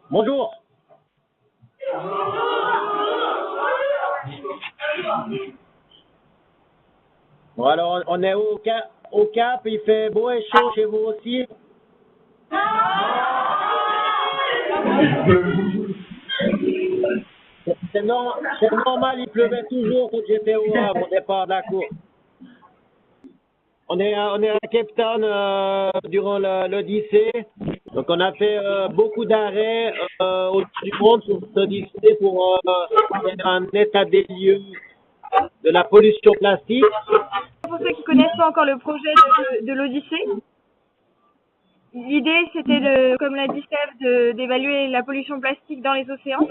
Bonjour. Bon, alors, on est au Cap, il fait beau et chaud chez vous aussi. C'est normal, il pleuvait toujours quand j'étais au départ de la course. On est à Cape Town durant l'Odyssée. Donc, on a fait beaucoup d'arrêts autour du monde sur cette Odyssée pour faire un état des lieux de la pollution plastique. Pour ceux qui connaissent pas encore le projet de l'Odyssée, l'idée c'était comme l'a dit Steph, d'évaluer la pollution plastique dans les océans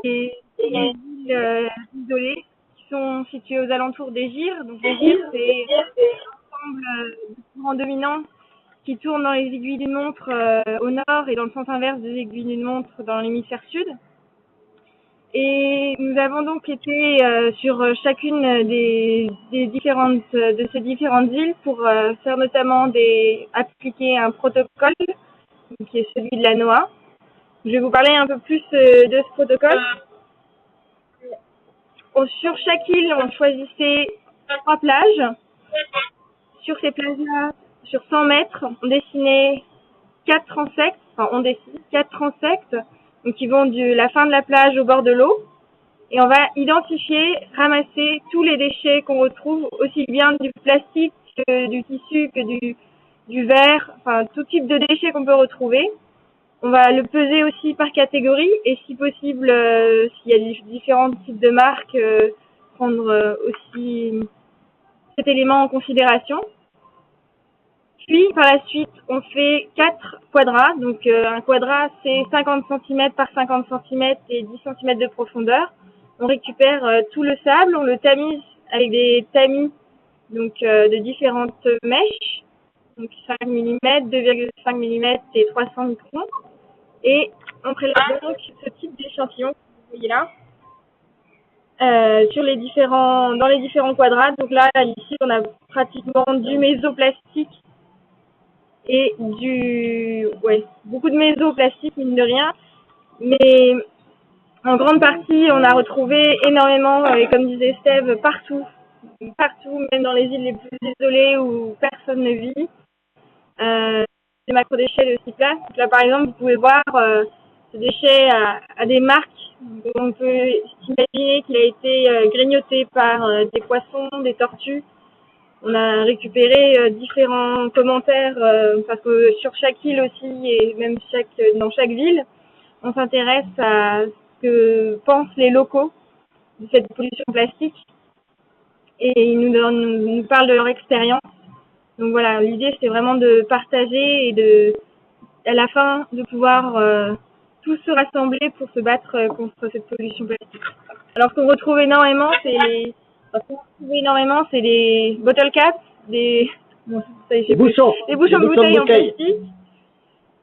et les îles isolées qui sont situées aux alentours des gyres. Donc les gyres, c'est l'ensemble de courants dominants qui tournent dans les aiguilles d'une montre au nord et dans le sens inverse des aiguilles d'une montre dans l'hémisphère sud. Et nous avons donc été sur chacune de ces différentes îles pour faire notamment appliquer un protocole qui est celui de la NOAA. Je vais vous parler un peu plus de ce protocole. Sur chaque île, on choisissait 3 plages. Sur ces plages-là, sur 100 mètres, on dessinait 4 transects, donc qui vont de la fin de la plage au bord de l'eau. Et on va identifier, ramasser tous les déchets qu'on retrouve, aussi bien du plastique que du tissu, que du verre, enfin tout type de déchets qu'on peut retrouver. On va le peser aussi par catégorie et si possible, s'il y a différents types de marques, prendre aussi cet élément en considération. Puis par la suite, on fait 4 quadras. Donc un quadrat, c'est 50 cm par 50 cm et 10 cm de profondeur. On récupère tout le sable, on le tamise avec des tamis donc de différentes mèches, donc 5 mm, 2,5 mm et 300 microns. Et on prélève donc ce type d'échantillon que vous voyez là dans les différents quadrats. Donc là, ici, on a pratiquement du mésoplastique et beaucoup de mésoplastique, mine de rien. Mais en grande partie, on a retrouvé énormément, et comme disait Steve, partout, même dans les îles les plus isolées où personne ne vit, des macrodéchets de ce type-là. Donc là, par exemple, vous pouvez voir ce déchet à des marques. Donc, on peut imaginer qu'il a été grignoté par des poissons, des tortues. On a récupéré différents commentaires parce que sur chaque île aussi et même dans chaque ville, on s'intéresse à ce que pensent les locaux de cette pollution plastique et ils nous parlent de leur expérience. Donc voilà, l'idée c'est vraiment de partager et à la fin de pouvoir tous se rassembler pour se battre contre cette pollution plastique. Alors ce qu'on retrouve énormément, c'est des bottle caps, des bouchons de bouteilles en plastique,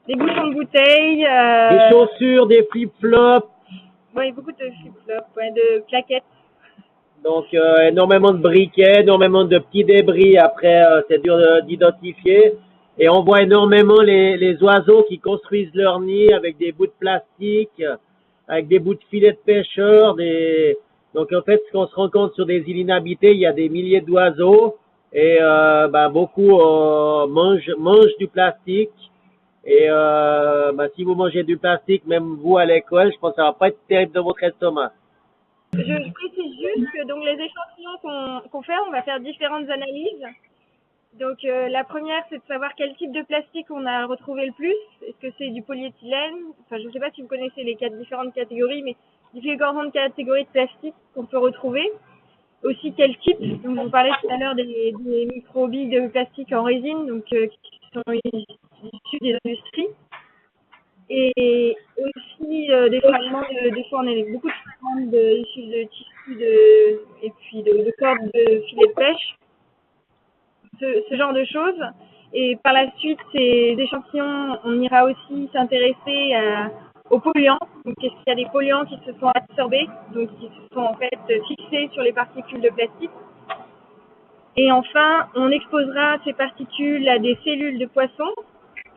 des bouchons de bouteilles, des chaussures, des flip-flops. Oui, beaucoup de flip-flops, de claquettes. Donc énormément de briquets, énormément de petits débris. Après, c'est dur d'identifier. Et on voit énormément les oiseaux qui construisent leur nid avec des bouts de plastique, avec des bouts de filets de pêcheurs. Donc en fait, ce qu'on se rend compte sur des îles inhabitées, il y a des milliers d'oiseaux et beaucoup mangent du plastique. Et si vous mangez du plastique, même vous à l'école, je pense que ça va pas être terrible dans votre estomac. Je précise juste que donc les échantillons qu'on fait, on va faire différentes analyses. Donc la première, c'est de savoir quel type de plastique on a retrouvé le plus. Est-ce que c'est du polyéthylène? Enfin, je ne sais pas si vous connaissez les 4 différentes catégories, mais différentes catégories de plastique qu'on peut retrouver. Aussi quel type. Donc on parlait tout à l'heure des microbilles de plastique en résine, donc qui sont issus des industries. Et aussi des fragments des fois on a beaucoup de fragments issus de tissus et puis de cordes de filets de pêche. Ce genre de choses. Et par la suite, ces échantillons, on ira aussi s'intéresser aux polluants. Donc, est-ce qu'il y a des polluants qui se sont absorbés, donc qui se sont en fait fixés sur les particules de plastique. Et enfin, on exposera ces particules à des cellules de poissons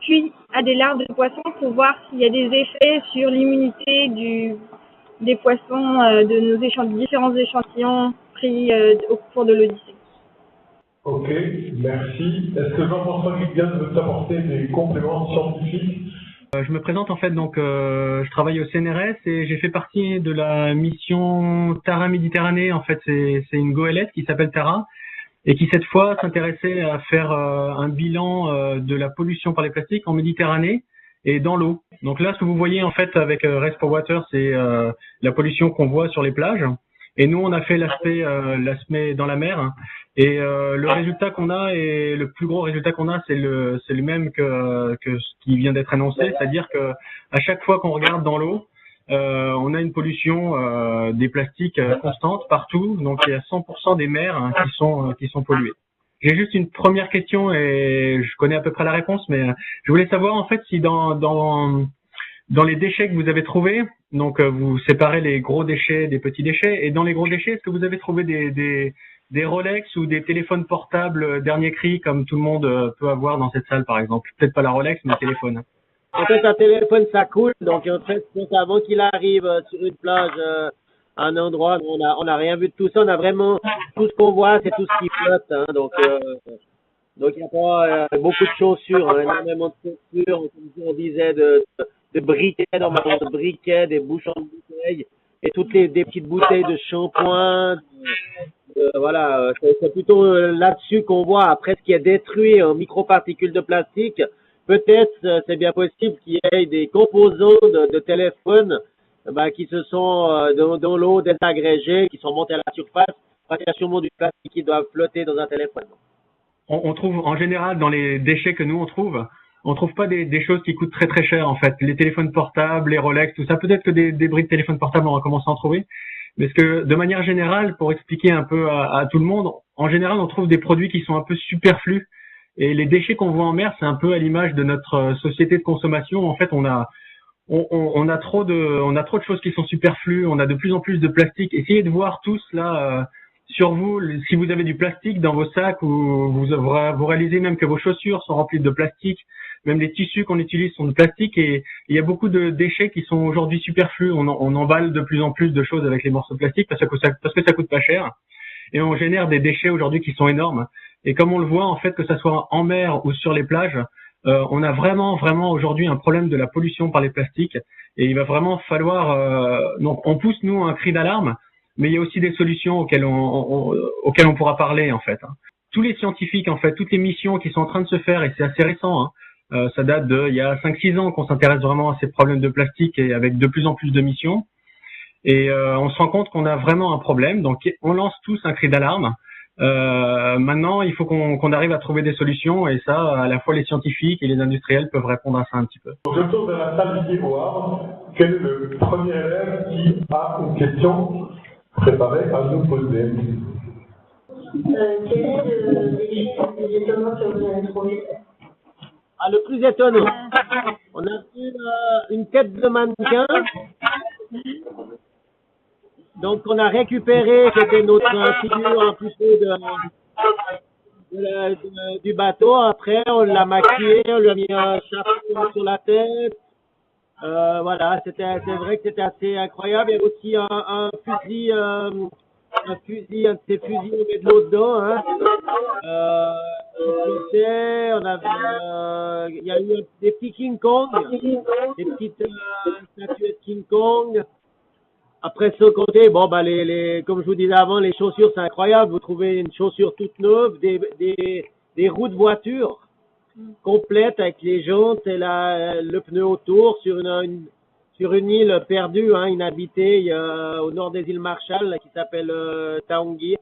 cuit à des larves de poissons pour voir s'il y a des effets sur l'immunité des poissons de nos différents échantillons pris au cours de l'Odyssée. Ok, merci. Est-ce que Jean-François Guigan veut apporter des compléments scientifiques? Je me présente en fait, donc je travaille au CNRS et j'ai fait partie de la mission Tara Méditerranée. En fait, c'est une goélette qui s'appelle Tara et qui cette fois s'intéressait à faire un bilan de la pollution par les plastiques en Méditerranée et dans l'eau. Donc là, ce que vous voyez en fait avec Race for Water, c'est la pollution qu'on voit sur les plages. Et nous, on a fait l'aspect dans la mer. Et le résultat qu'on a, et le plus gros résultat qu'on a, c'est le même que ce qui vient d'être annoncé, c'est-à-dire que à chaque fois qu'on regarde dans l'eau, on a une pollution des plastiques constante partout. Donc il y a 100% des mers qui sont polluées. J'ai juste une première question et je connais à peu près la réponse, mais je voulais savoir en fait si dans les déchets que vous avez trouvés, donc vous séparez les gros déchets des petits déchets, et dans les gros déchets, est-ce que vous avez trouvé des Rolex ou des téléphones portables dernier cri comme tout le monde peut avoir dans cette salle par exemple? Peut-être pas la Rolex, mais le téléphone. En fait, un téléphone, ça coule. Donc, en fait, avant qu'il arrive sur une plage, à un endroit, on a rien vu de tout ça. On a vraiment, tout ce qu'on voit, c'est tout ce qui flotte. Hein. Donc, il y a pas beaucoup de chaussures, hein, énormément de chaussures, comme on disait, de briquets, normalement de briquets, des bouchons de bouteilles, et toutes des petites bouteilles de shampoing. Voilà, c'est plutôt là-dessus qu'on voit. Après, ce qui est détruit en microparticules de plastique, peut-être c'est bien possible qu'il y ait des composants de téléphone qui se sont dans l'eau désagrégés, qui sont montés à la surface, parce qu'il y a sûrement du plastique qui doit flotter dans un téléphone. On trouve en général dans les déchets que nous on trouve pas des choses qui coûtent très très cher en fait. Les téléphones portables, les Rolex, tout ça. Peut-être que des bris de téléphones portables on va commencer à en trouver. Mais ce que de manière générale, pour expliquer un peu à tout le monde, en général on trouve des produits qui sont un peu superflus. Et les déchets qu'on voit en mer, c'est un peu à l'image de notre société de consommation. En fait, on a trop de choses qui sont superflues. On a de plus en plus de plastique. Essayez de voir tous là sur vous, si vous avez du plastique dans vos sacs, ou vous réalisez même que vos chaussures sont remplies de plastique. Même les tissus qu'on utilise sont de plastique, et il y a beaucoup de déchets qui sont aujourd'hui superflus. On emballe de plus en plus de choses avec les morceaux de plastique parce que ça coûte pas cher. Et on génère des déchets aujourd'hui qui sont énormes. Et comme on le voit, en fait, que ça soit en mer ou sur les plages, on a vraiment aujourd'hui un problème de la pollution par les plastiques. Et il va vraiment falloir... donc, on pousse, nous, un cri d'alarme, mais il y a aussi des solutions auxquelles on pourra parler, en fait. Tous les scientifiques, en fait, toutes les missions qui sont en train de se faire, et c'est assez récent, ça date il y a 5-6 ans qu'on s'intéresse vraiment à ces problèmes de plastique, et avec de plus en plus de missions. Et on se rend compte qu'on a vraiment un problème. Donc, on lance tous un cri d'alarme. Maintenant, il faut qu'on arrive à trouver des solutions, et ça, à la fois les scientifiques et les industriels peuvent répondre à ça un petit peu. Je tourne vers la salle du voir quel est le premier élève qui a une question préparée à nous poser. Quel est le déchet le plus étonnant que vous avez trouvé? Le plus étonnant, on a vu une tête de mannequin. Donc, on a récupéré, c'était notre figure un peu du bateau. Après, on l'a maquillé, on lui a mis un chapeau sur la tête. Voilà, c'est vrai que c'était assez incroyable. Il y a aussi un fusil, un de ces fusils, on met de l'eau dedans. Hein. Il y a eu des petits King Kong, des petites statuettes King Kong. Après ce côté, comme je vous disais avant, les chaussures, c'est incroyable. Vous trouvez une chaussure toute neuve, des roues de voiture complètes avec les jantes et le pneu autour sur une île perdue, hein, inhabitée, au nord des îles Marshall, là, qui s'appelle Taongi.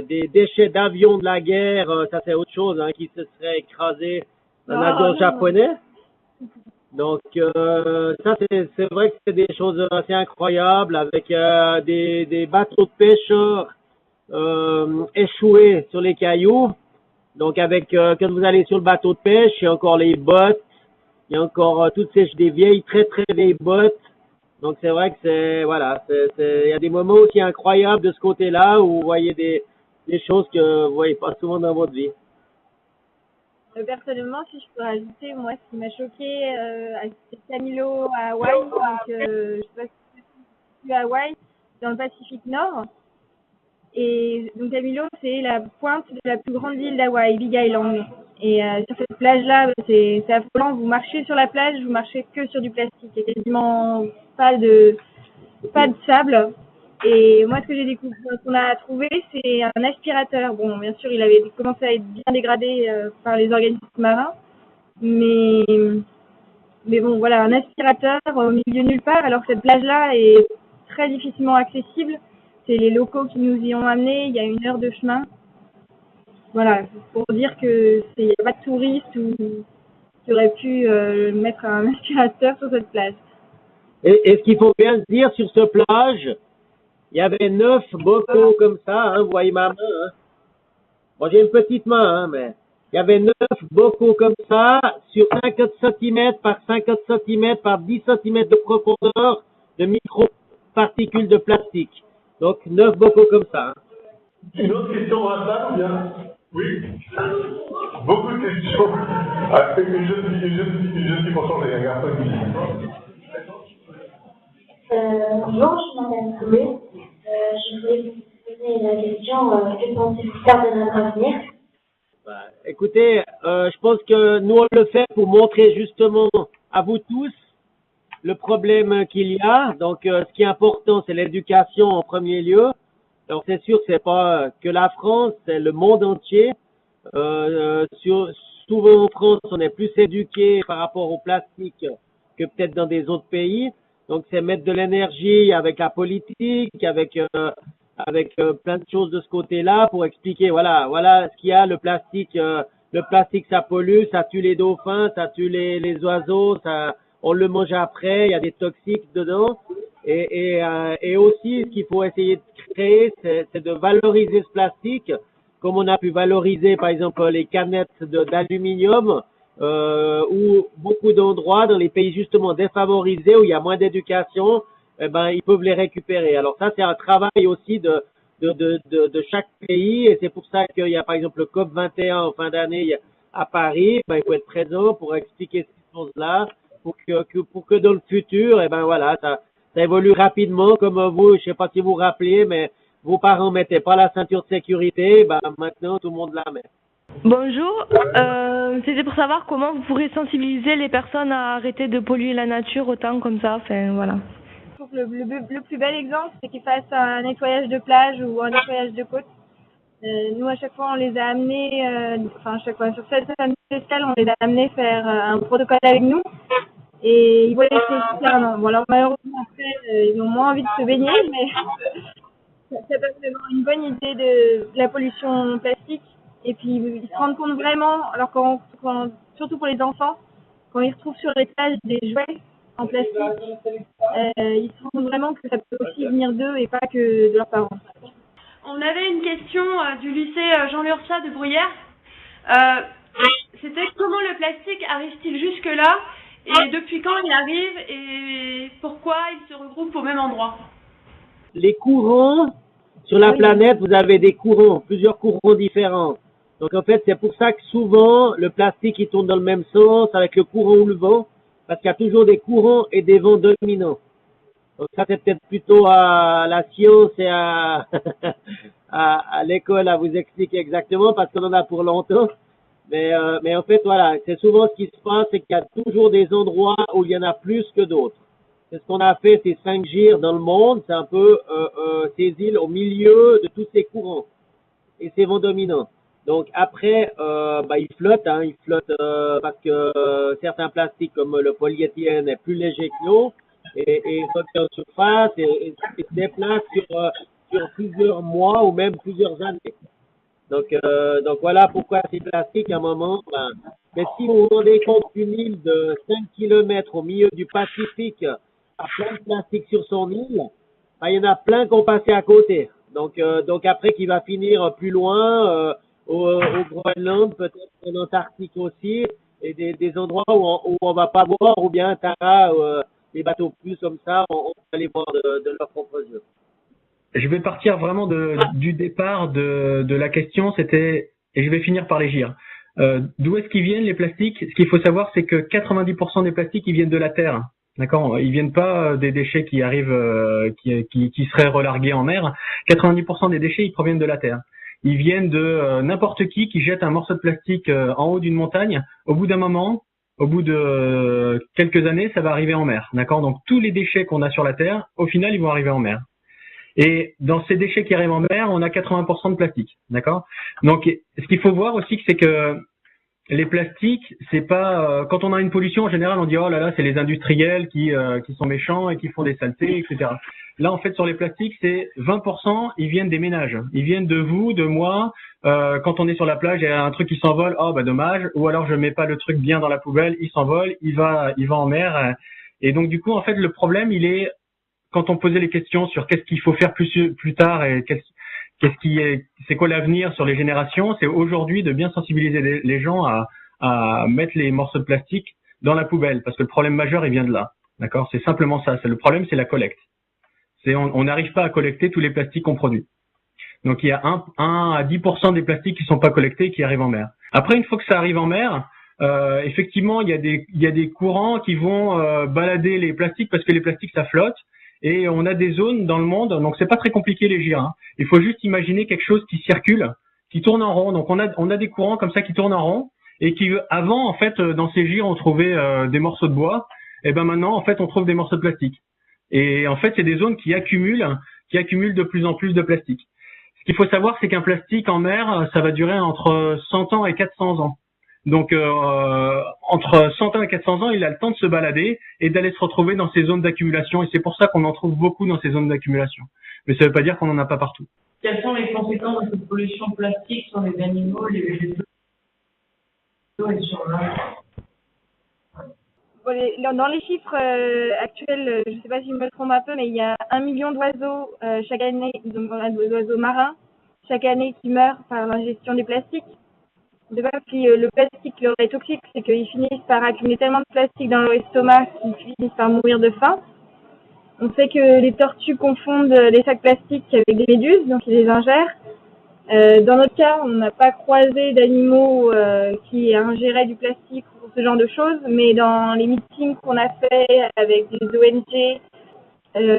Des déchets d'avions de la guerre, ça c'est autre chose, hein, qui se serait écrasé d'un avion japonais. Donc ça c'est vrai que c'est des choses assez incroyables, avec des bateaux de pêcheurs échoués sur les cailloux. Donc quand vous allez sur le bateau de pêche, il y a encore les bottes, il y a encore des vieilles, très très vieilles bottes. Donc c'est vrai que il y a des moments aussi incroyables de ce côté-là où vous voyez des choses que vous voyez pas souvent dans votre vie. Personnellement, si je peux rajouter, moi, ce qui m'a choqué, c'est Camilo à Hawaï. Donc, je sais pas si tu es à Hawaï, dans le Pacifique Nord. Et donc, Camilo, c'est la pointe de la plus grande île d'Hawaï, Big Island. Et sur cette plage-là, c'est affolant. Vous marchez sur la plage, vous marchez que sur du plastique. Il y a quasiment pas de sable. Et moi, ce que j'ai découvert, ce qu'on a trouvé, c'est un aspirateur. Bon, bien sûr, il avait commencé à être bien dégradé par les organismes marins, mais bon, voilà, un aspirateur au milieu de nulle part, alors que cette plage-là est très difficilement accessible. C'est les locaux qui nous y ont amenés. Il y a 1 heure de chemin. Voilà, pour dire que il n'y a pas de touristes qui auraient pu mettre un aspirateur sur cette plage. Et ce qu'il faut bien se dire sur cette plage, il y avait 9 bocaux comme ça, hein, vous voyez ma main, hein. Moi j'ai une petite main, hein, mais il y avait 9 bocaux comme ça, sur 50 cm par 50 cm par 10 cm de profondeur de microparticules de plastique. Donc 9 bocaux comme ça. Hein. Une autre question dans la salle ou bien? Oui. Beaucoup de questions. Ah, une jeune fille pour changer, un garçon qui dit. Bonjour, je m'appelle Chloé. Je voulais vous poser la question, que pensez-vous faire de notre avenir? Bah, écoutez, je pense que nous on le fait pour montrer justement à vous tous le problème qu'il y a. Donc ce qui est important, c'est l'éducation en premier lieu. Donc c'est sûr que c'est pas que la France, c'est le monde entier. Souvent en France, on est plus éduqué par rapport au plastique que peut-être dans des autres pays. Donc c'est mettre de l'énergie avec la politique, avec plein de choses de ce côté-là pour expliquer voilà ce qu'il y a, le plastique ça pollue, ça tue les dauphins, ça tue les oiseaux, ça on le mange après, il y a des toxiques dedans et aussi ce qu'il faut essayer de créer c'est de valoriser ce plastique comme on a pu valoriser par exemple les canettes d'aluminium où beaucoup d'endroits dans les pays justement défavorisés où il y a moins d'éducation, eh ben ils peuvent les récupérer. Alors ça c'est un travail aussi de chaque pays et c'est pour ça qu'il y a par exemple le COP 21 en fin d'année à Paris, ben il faut être présent pour expliquer ces choses-là pour que dans le futur, eh ben voilà, ça évolue rapidement comme vous, je sais pas si vous vous rappelez, mais vos parents mettaient pas la ceinture de sécurité, ben maintenant tout le monde la met. Bonjour, c'était pour savoir comment vous pourrez sensibiliser les personnes à arrêter de polluer la nature autant comme ça, enfin voilà. Je trouve que le plus bel exemple, c'est qu'ils fassent un nettoyage de plage ou un nettoyage de côte. Nous, à chaque fois, on les a amenés, à chaque fois, sur cette spéciale, on les a amenés faire un protocole avec nous. Et ils voyaient que c'est super, non. Bon, alors, malheureusement, après, ils ont moins envie de se baigner, mais c'est vraiment une bonne idée de la pollution plastique. Et puis, ils se rendent compte vraiment, alors surtout pour les enfants, quand ils retrouvent sur les plages des jouets en plastique, ils se rendent vraiment que ça peut aussi venir d'eux et pas que de leurs parents. On avait une question du lycée Jean Lurcia de Bruyères. C'était comment le plastique arrive-t-il jusque-là et depuis quand il arrive et pourquoi il se regroupe au même endroit? Les courants sur la planète, vous avez des courants, plusieurs courants différents. Donc en fait, c'est pour ça que souvent le plastique il tourne dans le même sens avec le courant ou le vent, parce qu'il y a toujours des courants et des vents dominants. Donc ça c'est peut-être plutôt à la science et à l'école à vous expliquer exactement parce qu'on en a pour longtemps. Mais en fait voilà, c'est souvent ce qui se passe, c'est qu'il y a toujours des endroits où il y en a plus que d'autres. C'est ce qu'on a fait ces 5 gyres dans le monde, c'est un peu ces îles au milieu de tous ces courants et ces vents dominants. Donc après, ils flottent parce que certains plastiques comme le polyéthylène est plus léger que l'eau et revient en surface et se déplace sur plusieurs mois ou même plusieurs années. Donc voilà pourquoi ces plastiques à un moment. Mais si vous vous rendez compte qu'une île de 5 km au milieu du Pacifique a plein de plastique sur son île, il y en a plein qui ont passé à côté. Donc après qui va finir plus loin au Groenland, peut-être en Antarctique aussi, et des endroits où on va pas voir, ou bien Tara, les bateaux plus comme ça, on va les voir de leur propre yeux. Je vais partir vraiment du départ de la question, c'était, et je vais finir par les gyres. D'où est-ce qu'ils viennent les plastiques? Ce qu'il faut savoir, c'est que 90% des plastiques, ils viennent de la terre. D'accord? Ils viennent pas des déchets qui arrivent, qui seraient relargués en mer. 90% des déchets, ils proviennent de la terre. Ils viennent de n'importe qui jette un morceau de plastique en haut d'une montagne. Au bout d'un moment, au bout de quelques années, ça va arriver en mer. D'accord? Donc tous les déchets qu'on a sur la terre, au final, ils vont arriver en mer. Et dans ces déchets qui arrivent en mer, on a 80% de plastique. D'accord? Donc ce qu'il faut voir aussi, c'est que les plastiques, c'est pas quand on a une pollution en général, on dit oh là là, c'est les industriels qui sont méchants et qui font des saletés, etc. Là, en fait, sur les plastiques, c'est 20%, ils viennent des ménages. Ils viennent de vous, de moi. Quand on est sur la plage, il y a un truc qui s'envole, oh bah dommage. Ou alors je mets pas le truc bien dans la poubelle, il s'envole, il va en mer. Et donc du coup, en fait, le problème, il est quand on posait les questions sur qu'est-ce qu'il faut faire plus tard et c'est quoi l'avenir sur les générations, c'est aujourd'hui de bien sensibiliser les gens à mettre les morceaux de plastique dans la poubelle, parce que le problème majeur, il vient de là. D'accord? C'est simplement ça. Le problème, c'est la collecte. On n'arrive pas à collecter tous les plastiques qu'on produit. Donc il y a 1 à 10% des plastiques qui sont pas collectés et qui arrivent en mer. Après, une fois que ça arrive en mer, effectivement, il y a des courants qui vont balader les plastiques parce que les plastiques ça flotte. Et on a des zones dans le monde, donc c'est pas très compliqué les gyres. Hein. Il faut juste imaginer quelque chose qui circule, qui tourne en rond. Donc on a des courants comme ça qui tournent en rond et qui avant en fait dans ces gyres on trouvait des morceaux de bois. Et ben maintenant en fait on trouve des morceaux de plastique. Et en fait c'est des zones qui accumulent de plus en plus de plastique. Ce qu'il faut savoir c'est qu'un plastique en mer ça va durer entre 100 ans et 400 ans. Donc entre 100 ans et 400 ans, il a le temps de se balader et d'aller se retrouver dans ces zones d'accumulation. Et c'est pour ça qu'on en trouve beaucoup dans ces zones d'accumulation. Mais ça ne veut pas dire qu'on n'en a pas partout. Quelles sont les conséquences de cette pollution plastique sur les animaux, les végétaux et sur l'homme? Dans les chiffres actuels, je ne sais pas si je me trompe un peu, mais il y a 1 million d'oiseaux chaque année, donc d'oiseaux marins, chaque année qui meurent par l'ingestion des plastiques. De même, si le plastique leur est toxique, c'est qu'ils finissent par accumuler tellement de plastique dans leur estomac qu'ils finissent par mourir de faim. On sait que les tortues confondent les sacs plastiques avec des méduses, donc ils les ingèrent. Dans notre cas, on n'a pas croisé d'animaux qui ingéraient du plastique ou ce genre de choses, mais dans les meetings qu'on a fait avec des ONG,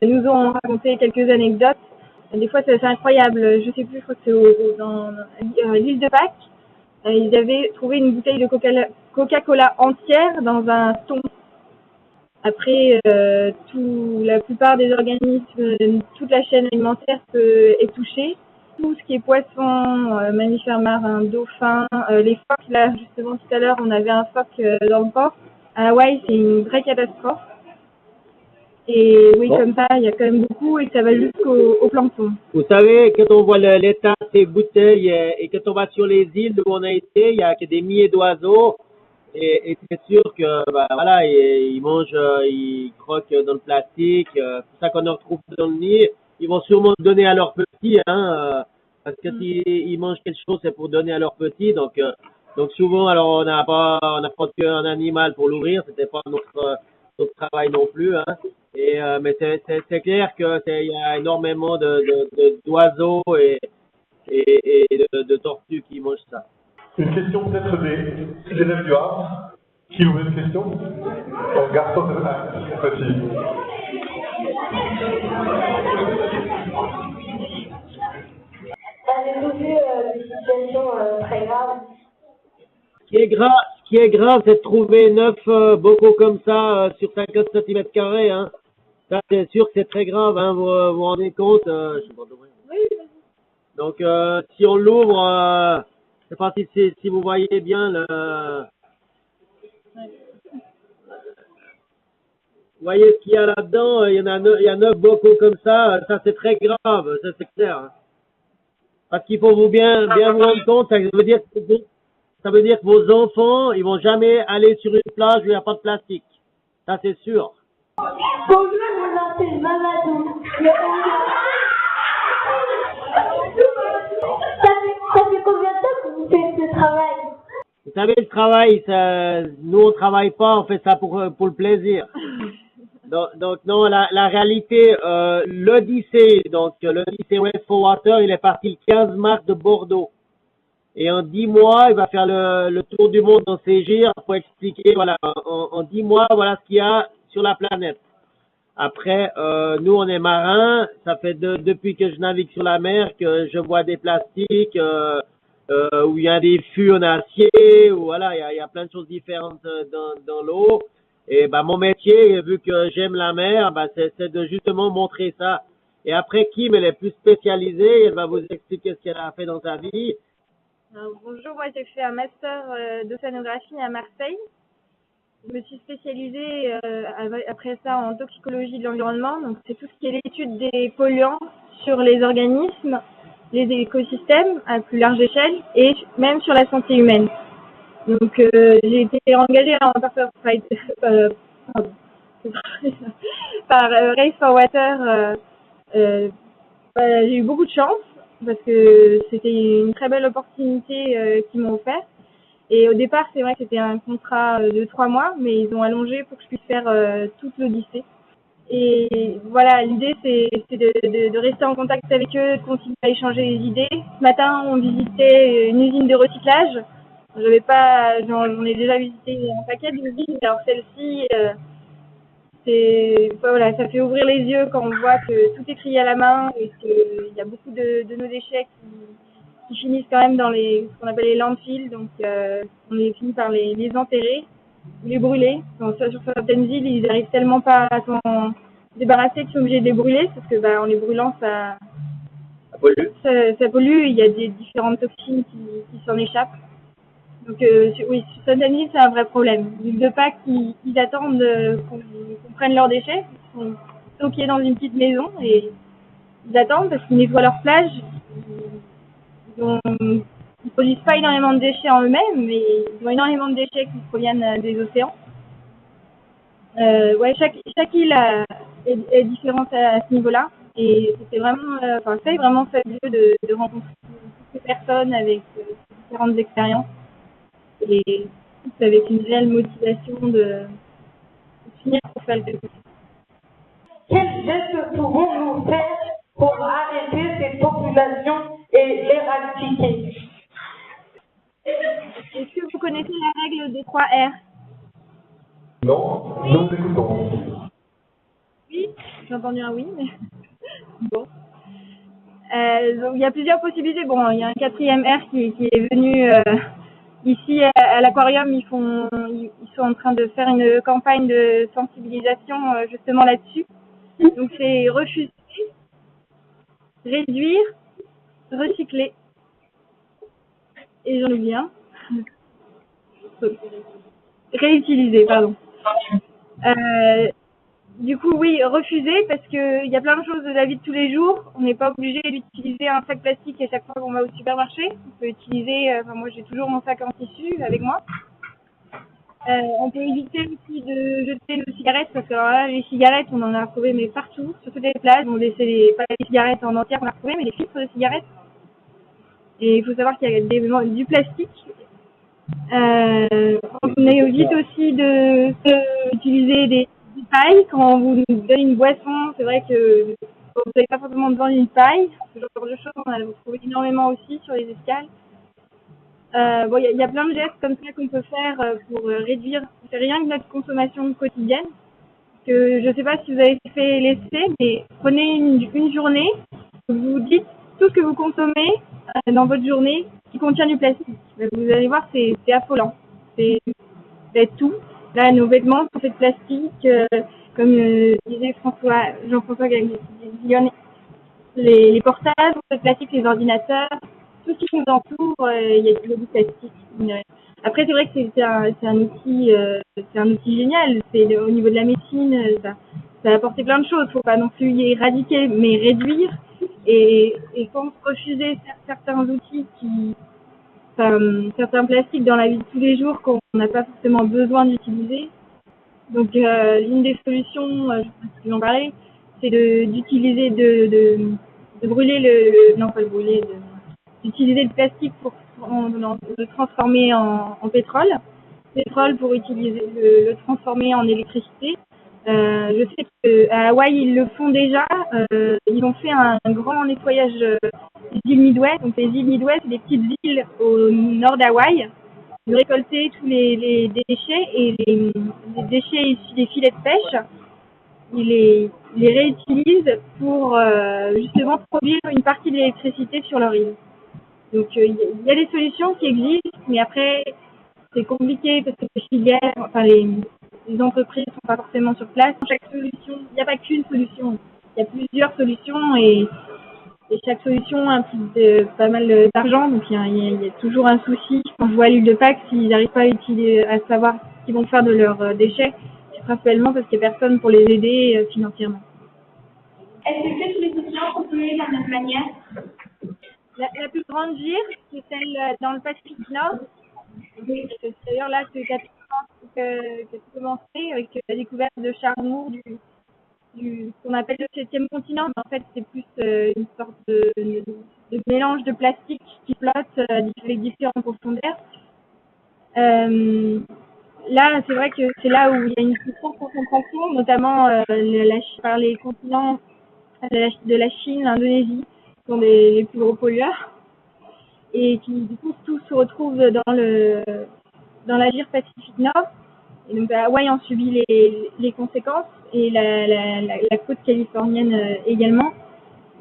nous ont raconté quelques anecdotes. Des fois, c'est assez incroyable. Je sais plus, je crois que c'est dans l'île de Pâques. Ils avaient trouvé une bouteille de Coca-Cola entière dans un thon. Après, la plupart des organismes, toute la chaîne alimentaire est touchée. Tout ce qui est poisson, mammifères marins, dauphins, les phoques, là, justement, tout à l'heure, on avait un phoque dans le port. À Hawaï, c'est une vraie catastrophe. Et oui, bon. Comme ça, il y a quand même beaucoup et ça va jusqu'au plancton. Vous savez, quand on voit l'état de ces bouteilles et quand on va sur les îles où on a été, il y a des milliers d'oiseaux et c'est sûr que, voilà, ils mangent, ils croquent dans le plastique, c'est pour ça qu'on en retrouve dans le nid. Ils vont sûrement donner à leurs petits, hein, parce que s'ils mangent quelque chose, c'est pour donner à leurs petits, donc souvent, alors on n'a pas qu'un animal pour nourrir, c'était pas notre travail non plus, hein. Et mais c'est clair que il y a énormément d'oiseaux et de tortues qui mangent ça. Une question peut-être des élèves du Havre. Qui ouvre une question? Garçon, facile. Avez-vous vu des situations très graves? Ce qui est grave, c'est de trouver 9 bocaux comme ça sur 50 cm², hein. Ça, c'est sûr que c'est très grave, hein. Vous vous rendez compte? Je sais pas oui. Donc, si on l'ouvre, je sais pas si vous voyez bien vous voyez ce qu'il y a là-dedans? Il y a 9 bocaux comme ça. Ça, c'est très grave, ça c'est clair. Hein. Parce qu'il faut bien vous rendre compte, ça veut dire que vos enfants, ils vont jamais aller sur une plage où il n'y a pas de plastique. Ça, c'est sûr. Bonjour, je m'appelle Mamadou. Ça fait combien de temps que vous faites ce travail? Vous savez, le travail, nous, on travaille pas, on fait ça pour le plaisir. Donc non, la réalité, l'Odyssée West for Water, il est parti le 15 mars de Bordeaux. Et en 10 mois, il va faire le tour du monde dans ses gires pour expliquer, voilà, en 10 mois, voilà ce qu'il y a sur la planète. Après, nous, on est marins. Ça fait depuis que je navigue sur la mer que je vois des plastiques où il y a des fûts en acier, où voilà, il y a plein de choses différentes dans l'eau. Et bah mon métier, vu que j'aime la mer, bah c'est de justement montrer ça. Et après, Kim, elle est plus spécialisée. Elle va vous expliquer ce qu'elle a fait dans sa vie. Bonjour, moi j'ai fait un master d'océanographie à Marseille. Je me suis spécialisée après ça en toxicologie de l'environnement. Donc c'est tout ce qui est l'étude des polluants sur les organismes, les écosystèmes à plus large échelle et même sur la santé humaine. Donc j'ai été engagée par Race for Water. J'ai eu beaucoup de chance parce que c'était une très belle opportunité qu'ils m'ont offert. Et au départ, c'est vrai que c'était un contrat de 3 mois, mais ils ont allongé pour que je puisse faire toute l'Odyssée. Et voilà, l'idée, c'est de rester en contact avec eux, de continuer à échanger les idées. Ce matin, on visitait une usine de recyclage. J'en ai déjà visité un paquet d'usines, alors celle-ci, voilà, ça fait ouvrir les yeux quand on voit que tout est trié à la main et qu'il y a beaucoup de nos déchets qui finissent quand même dans ce qu'on appelle les landfills, donc on est fini par les enterrer, les brûler. Donc, sur certaines îles, ils n'arrivent tellement pas à s'en débarrasser qu'ils sont obligés de les brûler, parce que en les brûlant, ça pollue, il y a des différentes toxines qui s'en échappent. Donc oui, sur certaines îles, c'est un vrai problème. L'île de Pâques, ils attendent qu'on prenne leurs déchets, ils sont stockés dans une petite maison et ils attendent parce qu'ils nettoient leur plage. Ils produisent pas énormément de déchets en eux-mêmes, mais ils ont énormément de déchets qui proviennent des océans. Ouais, chaque île est différente à ce niveau-là, et c'était vraiment, c'est vraiment fabuleux de rencontrer toutes ces personnes avec différentes expériences, et tous avec une réelle motivation de finir pour faire quelque chose. Quels gestes pouvons-nous faire pour arrêter ces populations et l'éradiquer? Est-ce que vous connaissez la règle des 3 R? Non, nous écoutons. Oui, j'ai entendu un oui, mais bon. Donc il y a plusieurs possibilités. Bon, il y a un 4e R qui est venu ici à l'aquarium. Ils sont en train de faire une campagne de sensibilisation justement là-dessus. Donc c'est refuser, réduire, recycler. Et j'en oublie un. Réutiliser, pardon. Du coup, oui, refuser, parce que il y a plein de choses de la vie de tous les jours. On n'est pas obligé d'utiliser un sac plastique à chaque fois qu'on va au supermarché. On peut utiliser, moi j'ai toujours mon sac en tissu avec moi. On peut éviter aussi de jeter nos cigarettes, parce que alors là, les cigarettes, on en a retrouvé mais partout, sur toutes les plages. On laissait pas les cigarettes en entière, on a retrouvé, mais les filtres de cigarettes. Et il faut savoir qu'il y a du plastique. On évite aussi d'utiliser des pailles quand on vous donne une boisson. C'est vrai que vous n'avez pas forcément besoin d'une paille. Ce genre de choses, on a trouvé énormément aussi sur les escales. Il y a plein de gestes comme ça qu'on peut faire pour réduire rien que notre consommation quotidienne. Que je ne sais pas si vous avez fait l'essai, mais prenez une journée, vous dites tout ce que vous consommez dans votre journée qui contient du plastique. Vous allez voir, c'est affolant. C'est tout. Là, nos vêtements sont faits de plastique, comme disait Jean-François Guillon, les portables sont faits de plastique, les ordinateurs, tout ce qui nous entoure, il y a du plastique. Après, c'est vrai que c'est un outil génial. C'est au niveau de la médecine, ça a apporté plein de choses. Faut pas non plus y éradiquer, mais réduire. Et quand refuser certains outils certains plastiques dans la vie de tous les jours qu'on n'a pas forcément besoin d'utiliser. Donc l'une des solutions, je sais pas si j'en parlais, c'est d'utiliser de brûler d'utiliser le plastique pour le transformer en pétrole pour le transformer en électricité. Je sais qu'à Hawaï, ils le font déjà. Ils ont fait un grand nettoyage îles Midway. Donc les îles Midway, c'est des petites îles au nord d'Hawaï. Ils récoltaient tous les déchets et les déchets issus des filets de pêche. Ils les réutilisent pour justement produire une partie de l'électricité sur leur île. Donc il y a des solutions qui existent, mais après c'est compliqué parce que les filières, enfin les entreprises sont pas forcément sur place. Chaque solution, il n'y a pas qu'une solution, il y a plusieurs solutions et chaque solution implique pas mal d'argent, donc il y a toujours un souci. Quand je vois l'île de Pâques, s'ils n'arrivent pas à savoir ce qu'ils vont faire de leurs déchets, c'est principalement parce qu'il n'y a personne pour les aider financièrement. Est-ce que toutes les océans sont pollués de la même manière? La plus grande gire, c'est celle dans le Pacifique Nord. D'ailleurs, là, c'est qui a commencé avec la découverte de Charmour du qu'on appelle le 7e continent. Mais en fait, c'est plus une sorte de mélange de plastique qui flotte avec différentes profondeurs. Là, c'est vrai que c'est là où il y a une plus forte concentration, notamment par les continents de la Chine, l'Indonésie, qui sont les plus gros pollueurs, et qui du coup tous se retrouvent dans la gire Pacifique Nord. Et donc Hawaï en subit les conséquences et la côte californienne également.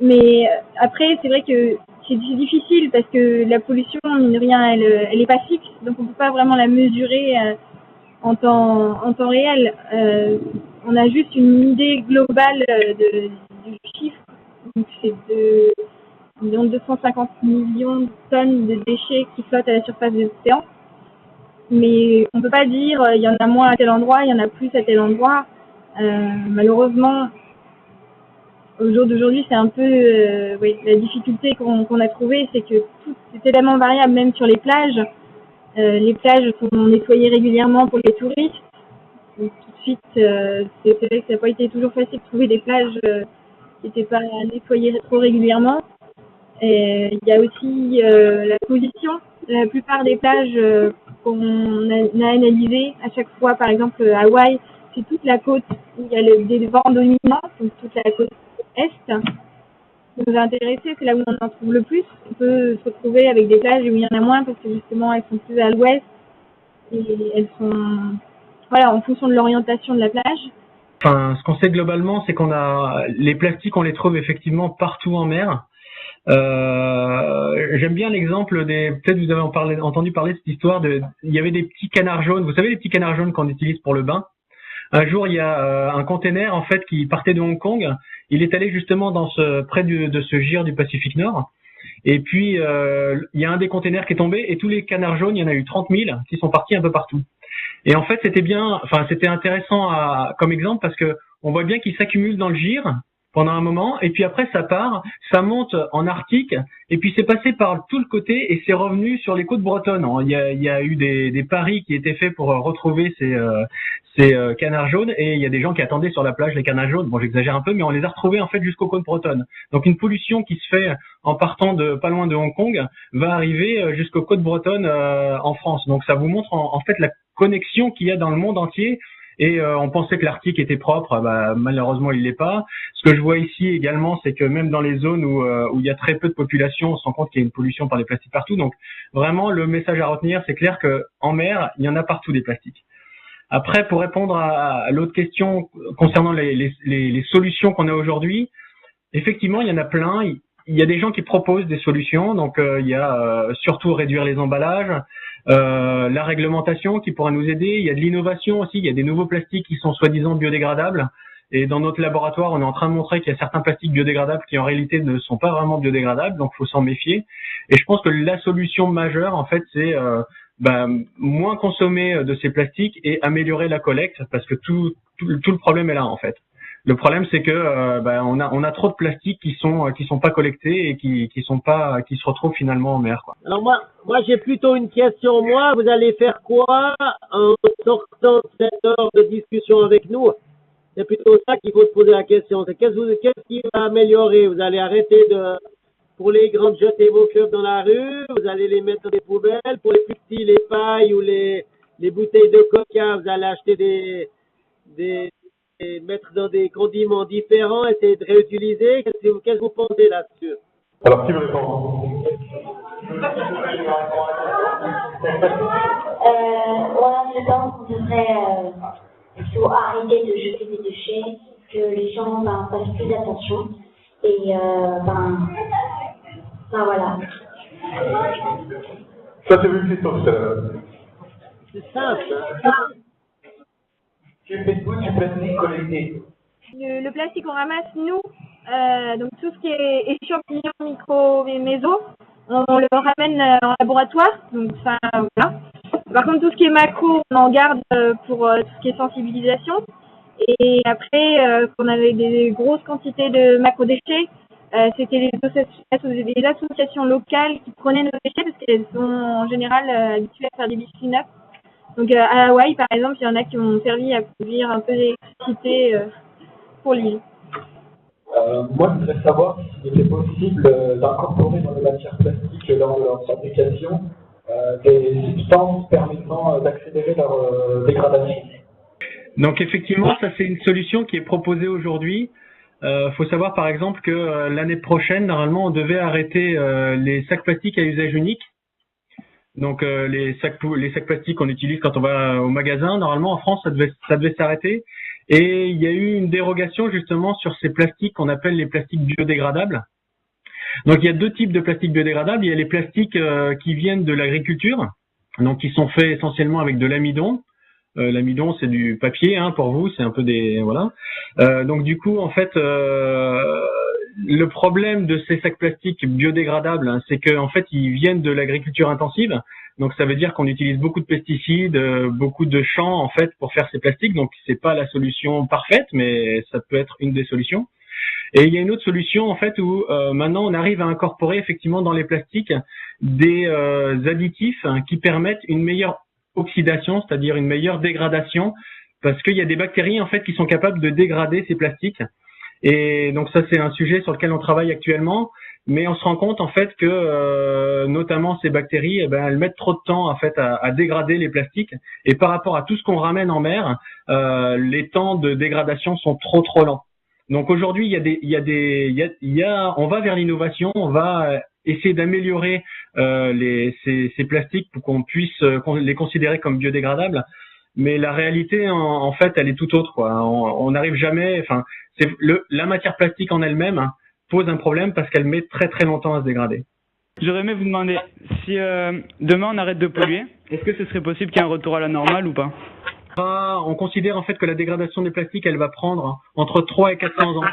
Mais après, c'est vrai que c'est difficile parce que la pollution, mine de rien, elle est pas fixe, donc on peut pas vraiment la mesurer en temps réel. On a juste une idée globale du chiffre. Donc c'est 250 millions de tonnes de déchets qui flottent à la surface des océans. Mais on peut pas dire il y en a moins à tel endroit, il y en a plus à tel endroit. Malheureusement, au jour d'aujourd'hui, c'est un peu la difficulté qu'on a trouvée, c'est que tout c'est tellement variable, même sur les plages. Les plages sont nettoyées régulièrement pour les touristes. Donc, tout de suite, c'est vrai que ça n'a pas été toujours facile de trouver des plages qui n'étaient pas nettoyées trop régulièrement. Et il y a aussi la position. La plupart des plages qu'on a analysées à chaque fois, par exemple à Hawaï, c'est toute la côte où il y a des vents dominants, donc toute la côte est. Ce qui nous a intéressé, c'est là où on en trouve le plus. On peut se retrouver avec des plages où il y en a moins parce que justement elles sont plus à l'ouest et elles sont en fonction de l'orientation de la plage. Enfin, ce qu'on sait globalement, c'est qu'on a les plastiques, on les trouve effectivement partout en mer. J'aime bien l'exemple peut-être vous avez entendu parler de cette histoire il y avait des petits canards jaunes. Vous savez les petits canards jaunes qu'on utilise pour le bain? Un jour, il y a un container en fait qui partait de Hong Kong. Il est allé justement près de ce gire du Pacifique Nord. Et puis il y a un des containers qui est tombé et tous les canards jaunes, il y en a eu 30 000 qui sont partis un peu partout. Et en fait, c'était intéressant comme exemple parce que on voit bien qu'ils s'accumulent dans le gire pendant un moment, et puis après ça part, ça monte en Arctique, et puis c'est passé par tout le côté et c'est revenu sur les côtes bretonnes. Il y a eu des paris qui étaient faits pour retrouver ces canards jaunes, et il y a des gens qui attendaient sur la plage les canards jaunes. Bon, j'exagère un peu, mais on les a retrouvés en fait jusqu'aux côtes bretonnes. Donc une pollution qui se fait en partant de pas loin de Hong Kong va arriver jusqu'aux côtes bretonnes en France. Donc ça vous montre en fait la connexion qu'il y a dans le monde entier. Et on pensait que l'Arctique était propre, malheureusement il l'est pas. Ce que je vois ici également, c'est que même dans les zones où il y a très peu de population, on se rend compte qu'il y a une pollution par les plastiques partout. Donc vraiment le message à retenir, c'est clair que en mer, il y en a partout des plastiques. Après, pour répondre à l'autre question concernant les solutions qu'on a aujourd'hui, effectivement il y en a plein. Il y a des gens qui proposent des solutions, donc il y a surtout réduire les emballages, la réglementation qui pourra nous aider, il y a de l'innovation aussi, il y a des nouveaux plastiques qui sont soi-disant biodégradables, et dans notre laboratoire on est en train de montrer qu'il y a certains plastiques biodégradables qui en réalité ne sont pas vraiment biodégradables, donc il faut s'en méfier. Et je pense que la solution majeure en fait c'est moins consommer de ces plastiques et améliorer la collecte, parce que tout le problème est là en fait. Le problème, c'est que on a trop de plastiques qui sont pas collectés et qui se retrouvent finalement en mer, quoi. Alors moi j'ai plutôt une question. Vous allez faire quoi en sortant de cette heure de discussion avec nous? C'est plutôt ça qu'il faut se poser la question. C'est qu'est-ce qui va améliorer? Vous allez arrêter pour les grands, de jeter vos clubs dans la rue, vous allez les mettre dans des poubelles. Pour les plus petits, les pailles ou les bouteilles de coca, vous allez acheter mettre dans des condiments différents, essayer de réutiliser. Qu'est-ce que vous pensez là-dessus? Alors, qui veut répondre? Moi, je pense qu'on devrait plutôt arrêter de jeter des déchets, que les gens fassent plus attention. Et voilà. Ça, c'est vu Christophe tout à l'heure. C'est simple. Que faites-vous du plastique collecté? Le plastique qu'on ramasse, nous, donc tout ce qui est échantillons micro et méso, on le ramène en laboratoire, donc ça, voilà. Par contre, tout ce qui est macro, on en garde pour tout ce qui est sensibilisation. Et après, qu'on avait des grosses quantités de macro-déchets, c'était les associations locales qui prenaient nos déchets parce qu'elles sont en général habituées à faire des bisphénols. Donc à Hawaï, par exemple, il y en a qui ont servi à produire un peu d'électricité pour l'île. Moi, je voudrais savoir s'il était possible d'incorporer dans les matières plastiques lors de leur fabrication des substances permettant d'accélérer leur dégradation. Donc effectivement, ça c'est une solution qui est proposée aujourd'hui. Faut savoir par exemple que l'année prochaine, normalement, on devait arrêter les sacs plastiques à usage unique. Donc les sacs plastiques qu'on utilise quand on va au magasin, normalement en France, ça devait s'arrêter. Et il y a eu une dérogation justement sur ces plastiques qu'on appelle les plastiques biodégradables. Donc il y a deux types de plastiques biodégradables. Il y a les plastiques qui viennent de l'agriculture, donc qui sont faits essentiellement avec de l'amidon. L'amidon, c'est du papier, hein, pour vous, c'est un peu des voilà. Donc du coup, en fait, le problème de ces sacs plastiques biodégradables, hein, c'est que en fait, ils viennent de l'agriculture intensive. Donc ça veut dire qu'on utilise beaucoup de pesticides, beaucoup de champs en fait pour faire ces plastiques. Donc c'est pas la solution parfaite, mais ça peut être une des solutions. Et il y a une autre solution en fait où maintenant on arrive à incorporer effectivement dans les plastiques des additifs hein, qui permettent une meilleure oxydation, c'est-à-dire une meilleure dégradation, parce qu'il y a des bactéries en fait qui sont capables de dégrader ces plastiques. Et donc ça c'est un sujet sur lequel on travaille actuellement, mais on se rend compte en fait que notamment ces bactéries, eh ben, elles mettent trop de temps en fait à dégrader les plastiques, et par rapport à tout ce qu'on ramène en mer, les temps de dégradation sont trop lents. Donc aujourd'hui on va vers l'innovation, on va essayer d'améliorer ces plastiques pour qu'on puisse les considérer comme biodégradables, mais la réalité en fait elle est tout autre quoi. On n'arrive jamais, enfin la matière plastique en elle-même hein, pose un problème parce qu'elle met très longtemps à se dégrader. J'aurais aimé vous demander si demain on arrête de polluer, est-ce que ce serait possible qu'il y ait un retour à la normale ou pas? On considère en fait que la dégradation des plastiques elle va prendre entre 3 et 400 ans.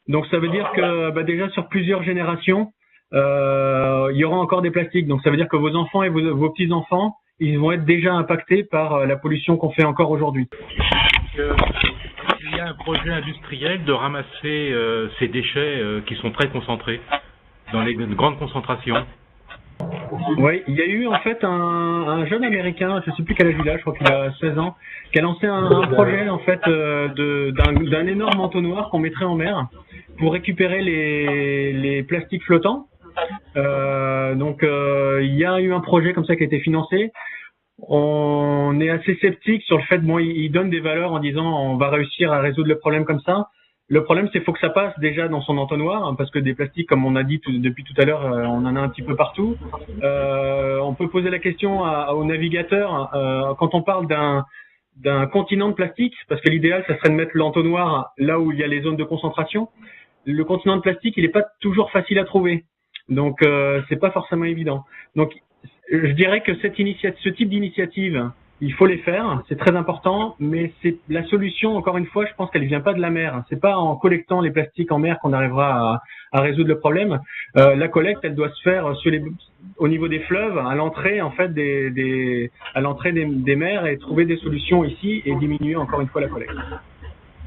Donc ça veut dire que déjà sur plusieurs générations il y aura encore des plastiques. Donc ça veut dire que vos enfants et vos petits-enfants, ils vont être déjà impactés par la pollution qu'on fait encore aujourd'hui. Il y a un projet industriel de ramasser ces déchets qui sont très concentrés, dans les grandes concentrations. Oui, il y a eu en fait un jeune américain, je ne sais plus quel âge il a, je crois qu'il a 16 ans, qui a lancé un projet en fait d'un énorme entonnoir qu'on mettrait en mer pour récupérer les plastiques flottants. Donc il y a eu un projet comme ça qui a été financé. On est assez sceptique sur le fait, il donne des valeurs en disant on va réussir à résoudre le problème comme ça. Le problème, c'est qu'il faut que ça passe déjà dans son entonnoir, hein, parce que des plastiques, comme on a dit depuis tout à l'heure, on en a un petit peu partout. On peut poser la question aux navigateurs, quand on parle d'un continent de plastique, parce que l'idéal, ça serait de mettre l'entonnoir là où il y a les zones de concentration. Le continent de plastique, il n'est pas toujours facile à trouver. Donc, c'est pas forcément évident. Donc, je dirais que ce type d'initiative, il faut les faire, c'est très important, mais c'est la solution, encore une fois, je pense qu'elle vient pas de la mer. C'est pas en collectant les plastiques en mer qu'on arrivera à résoudre le problème. La collecte, elle doit se faire au niveau des fleuves, à l'entrée en fait des mers, et trouver des solutions ici et diminuer encore une fois la collecte.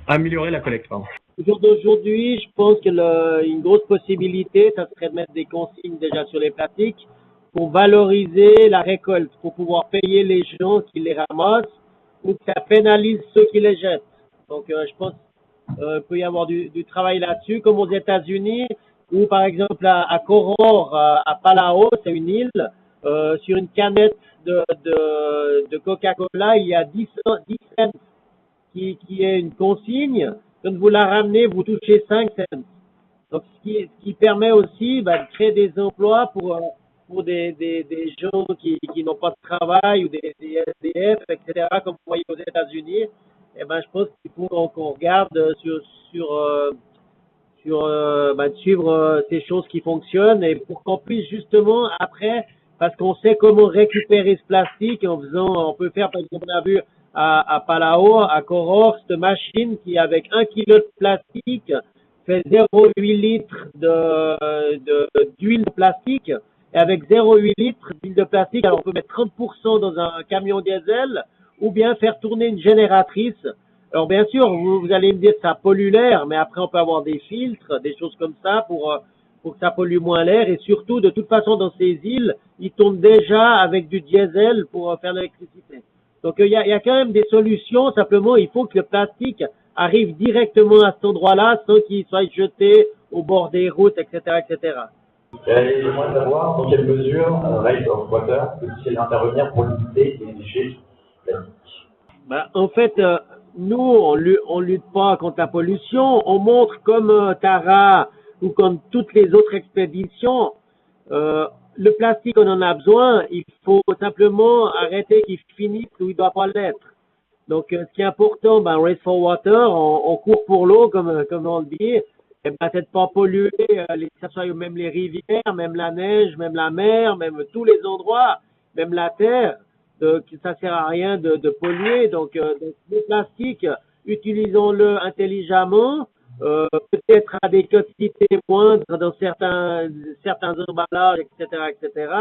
Améliorer la collecte, pardon. Au jour d'aujourd'hui, je pense que une grosse possibilité, ça serait de mettre des consignes déjà sur les plastiques pour valoriser la récolte, pour pouvoir payer les gens qui les ramassent, ou que ça pénalise ceux qui les jettent. Donc, je pense qu'il peut y avoir du travail là-dessus, comme aux États-Unis, où par exemple à Koror, à Palau, c'est une île, sur une canette de Coca-Cola, il y a 10 cents qui est une consigne. Quand vous la ramenez, vous touchez 5 cents. Donc, ce qui permet aussi de créer des emplois pour des gens qui n'ont pas de travail ou des SDF, etc., comme vous voyez aux États-Unis. Eh ben, je pense qu'il faut qu'on regarde de suivre ces choses qui fonctionnent et pour qu'on puisse justement après, parce qu'on sait comment récupérer ce plastique on peut faire, par exemple, on a vu à Palau, à Koror, cette machine qui, avec 1 kilo de plastique, fait 0,8 litres d'huile de plastique. Et avec 0,8 litres d'huile de plastique, alors on peut mettre 30% dans un camion diesel ou bien faire tourner une génératrice. Alors bien sûr, vous allez me dire que ça pollue l'air, mais après on peut avoir des filtres, des choses comme ça pour que ça pollue moins l'air. Et surtout, de toute façon, dans ces îles, ils tournent déjà avec du diesel pour faire l'électricité. Donc il y a quand même des solutions. Simplement, il faut que le plastique arrive directement à cet endroit-là sans qu'il soit jeté au bord des routes, etc., etc. Et j'aimerais savoir dans quelle mesure Right of Water peut-il intervenir pour limiter les déchets plastiques. En fait, nous, on lutte pas contre la pollution. On montre comme Tara ou comme toutes les autres expéditions, le plastique, on en a besoin. Il faut simplement arrêter qu'il finisse où il doit pas l'être. Donc, ce qui est important, Race for Water, on court pour l'eau, comme on le dit. C'est de pas polluer, que ce soit même les rivières, même la neige, même la mer, même tous les endroits, même la terre. Ça sert à rien de polluer. Donc, le plastique, utilisons-le intelligemment, peut-être à des quantités moindres dans certains emballages, etc., etc.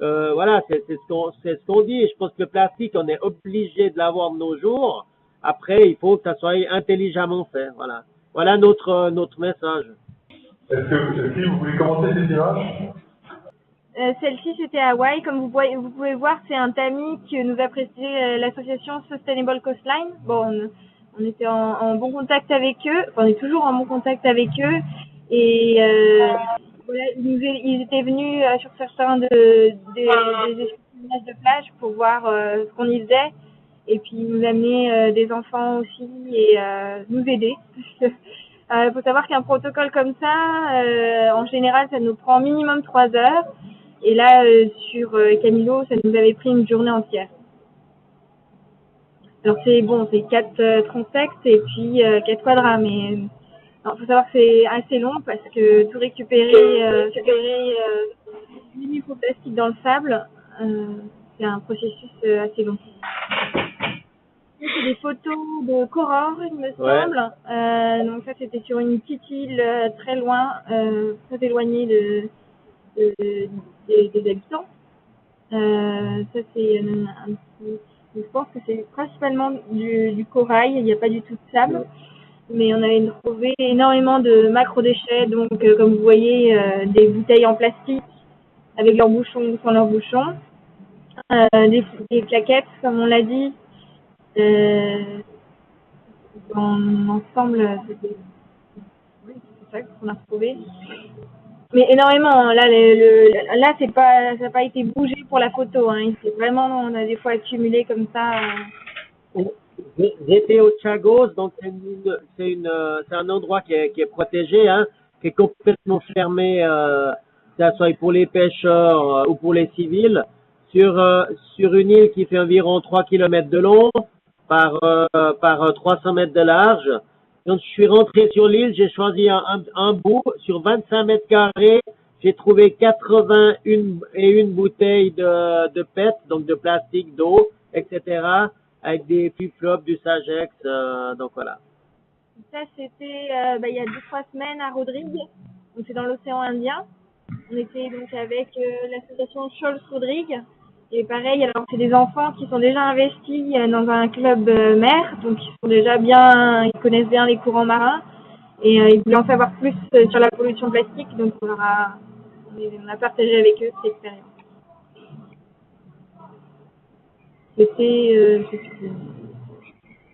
Voilà, c'est ce qu'on dit. Je pense que le plastique, on est obligé de l'avoir de nos jours. Après, il faut que ça soit intelligemment fait. Voilà. Voilà notre message. Est-ce que vous voulez commenter cette image? Celle-ci, c'était à Hawaï. Comme vous pouvez voir, c'est un tamis que nous a prêté l'association Sustainable Coastline. Bon, on était en bon contact avec eux. Enfin, on est toujours en bon contact avec eux. Et voilà, ils étaient venus sur certains des échantillonnages de plage pour voir ce qu'on y faisait. Et puis nous amener des enfants aussi et nous aider. Faut savoir qu'un protocole comme ça, en général, ça nous prend minimum 3 heures. Et là, sur Camilo, ça nous avait pris une journée entière. Alors c'est 4 transects et puis 4 quadrats, mais faut savoir que c'est assez long parce que tout récupérer du microplastique dans le sable, c'est un processus assez long. C'est des photos de Koror, il me semble. Donc ça, c'était sur une petite île très loin, très éloignée des habitants. Ça, c'est un petit... Je pense que c'est principalement du corail, il n'y a pas du tout de sable. Mais on avait trouvé énormément de macro-déchets. Donc, comme vous voyez, des bouteilles en plastique avec leurs bouchons ou sans leurs bouchons. Des plaquettes, comme on l'a dit. Dans l'ensemble, oui, c'est ça qu'on a retrouvé. Mais énormément. Là, là, ça n'a pas été bougé pour la photo. Hein. C'est vraiment, on a des fois accumulé comme ça. J'étais au Chagos, donc c'est un endroit qui est protégé, hein, qui est complètement fermé, que ce soit pour les pêcheurs ou pour les civils, sur une île qui fait environ 3 km de long par 300 mètres de large. Quand je suis rentré sur l'île, j'ai choisi un bout sur 25 mètres carrés. J'ai trouvé 81 bouteilles de PET, donc de plastique, d'eau, etc., avec des flip-flops, du Sagex, donc voilà. Ça, c'était il y a 2-3 semaines à Rodrigue, donc c'est dans l'océan Indien. On était donc avec l'association Scholz Rodrigue. Et pareil, alors c'est des enfants qui sont déjà investis dans un club mer, donc ils connaissent bien les courants marins, et ils voulaient en savoir plus sur la pollution plastique, donc on a partagé avec eux cette expérience.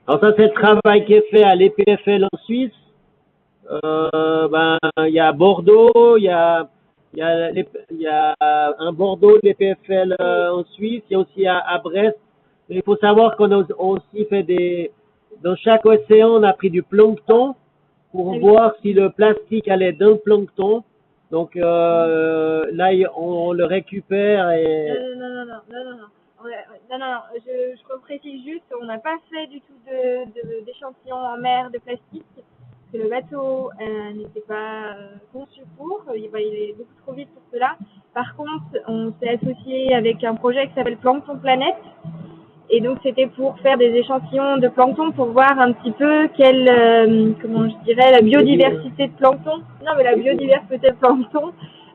Alors ça, c'est le travail qui est fait à l'EPFL en Suisse. Il y a Bordeaux, il y a un Bordeaux, l'EPFL en Suisse, il y a aussi à Brest. Mais il faut savoir qu'on a aussi fait dans chaque océan, on a pris du plancton pour voir si le plastique allait dans le plancton. Donc là, on le récupère et... Non, je reprécise juste, on n'a pas fait du tout d'échantillons en mer de plastique, parce que le bateau n'était pas conçu pour, il est beaucoup trop vite pour cela. Par contre, on s'est associé avec un projet qui s'appelle Plancton Planète, et donc c'était pour faire des échantillons de plancton pour voir un petit peu la biodiversité de plancton, la biodiversité de plancton